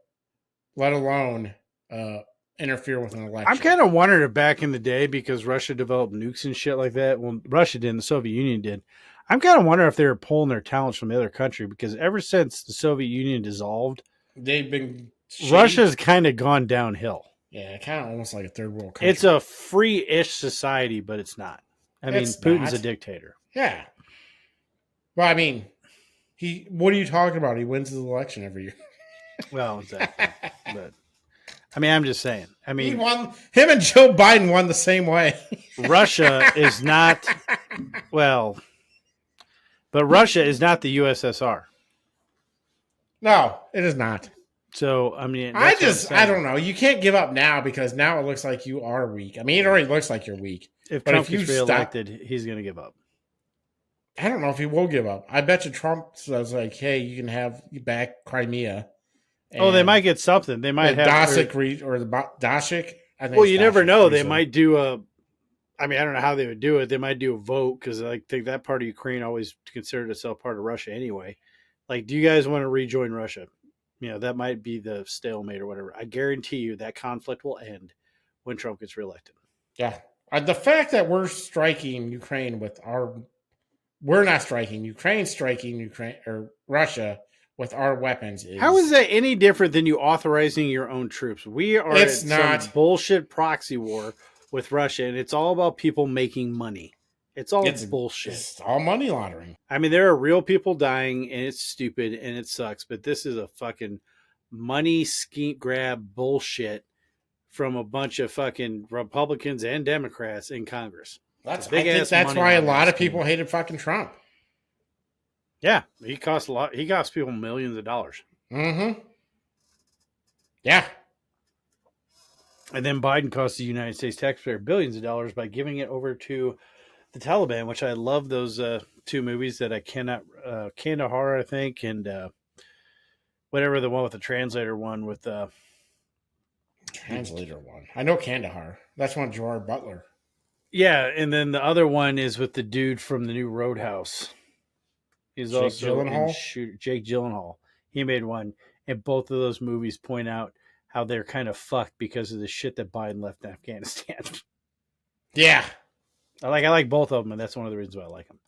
let alone interfere with an election. I'm kind of wondering if back in the day, because Russia developed nukes and shit like that. Well, Russia didn't, the Soviet Union did. I'm kind of wondering if they were pulling their talents from the other country, because ever since the Soviet Union dissolved, they've been Russia's kind of gone downhill. Yeah, kind of almost like a third world country. It's a free-ish society, but it's not. I mean, Putin's a dictator. Yeah. Well, I mean, what are you talking about? He wins his election every year. Well, exactly. But I mean, I'm just saying. I mean, him and Joe Biden won the same way. Russia is not, well, but Russia is not the USSR. No, it is not. So, I mean, I don't know. You can't give up now because now it looks like you are weak. I mean, it already looks like you're weak. If Trump gets reelected, he's going to give up. I don't know if he will give up. I bet you Trump says like, "Hey, you can have back Crimea." They might get something. They might have Dashik or the Dashik. Well, you never know. They might do I mean, I don't know how they would do it. They might do a vote because I think that part of Ukraine always considered itself part of Russia anyway. Like, do you guys want to rejoin Russia? That might be the stalemate or whatever. I guarantee you that conflict will end when Trump gets reelected. Yeah. The fact that we're striking Ukraine we're not striking, Ukraine's striking Ukraine or Russia with our weapons. How is that any different than you authorizing your own troops? We are in some bullshit proxy war with Russia, and it's all about people making money. It's bullshit. It's all money laundering. I mean, there are real people dying, and it's stupid, and it sucks, but this is a fucking money scheme grab bullshit from a bunch of fucking Republicans and Democrats in Congress. I think that's why a lot of people hated fucking Trump. Yeah, he cost a lot. He cost people millions of dollars. Mm-hmm. Yeah. And then Biden cost the United States taxpayer billions of dollars by giving it over to the Taliban, which I love those two movies that I cannot, Kandahar, I think, and whatever the one with the translator one with translator one. I know Kandahar. That's one Gerard Butler. Yeah, and then the other one is with the dude from the new Roadhouse. He's Jake also Gyllenhaal? Jake Gyllenhaal. He made one, and both of those movies point out how they're kind of fucked because of the shit that Biden left in Afghanistan. Yeah. I like both of them, and that's one of the reasons why I like them.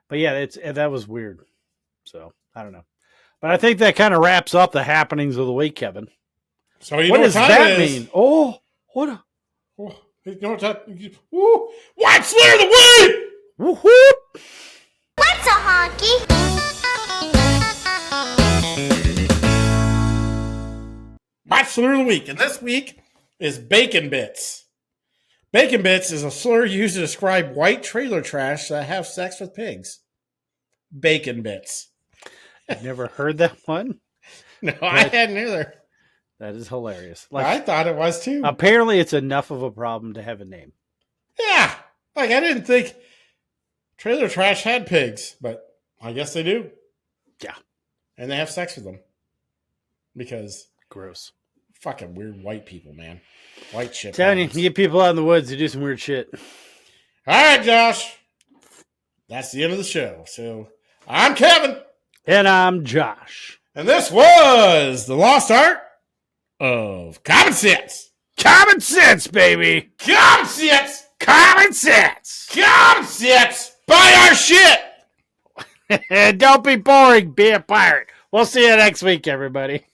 But yeah, that was weird. So I don't know, but I think that kind of wraps up the happenings of the week, Kevin. So what does that mean? Oh, what? You know what that? Woo! White Slayer of the Week! Woo-hoo! What's a honky? White Slur of the Week, and this week is bacon bits. Bacon bits is a slur used to describe white trailer trash that have sex with pigs. Bacon bits. I've never heard that one. No, I hadn't either. That is hilarious. I thought it was too. Apparently, it's enough of a problem to have a name. Yeah. I didn't think trailer trash had pigs, but I guess they do. Yeah. And they have sex with them. Because. Gross. Fucking weird white people, man. White shit. Telling you get people out in the woods to do some weird shit. All right, Josh. That's the end of the show. So, I'm Kevin. And I'm Josh. And this was The Lost Art of Common Sense. Common sense, baby. Common sense. Common sense. Common sense. Buy our shit. Don't be boring. Be a pirate. We'll see you next week, everybody.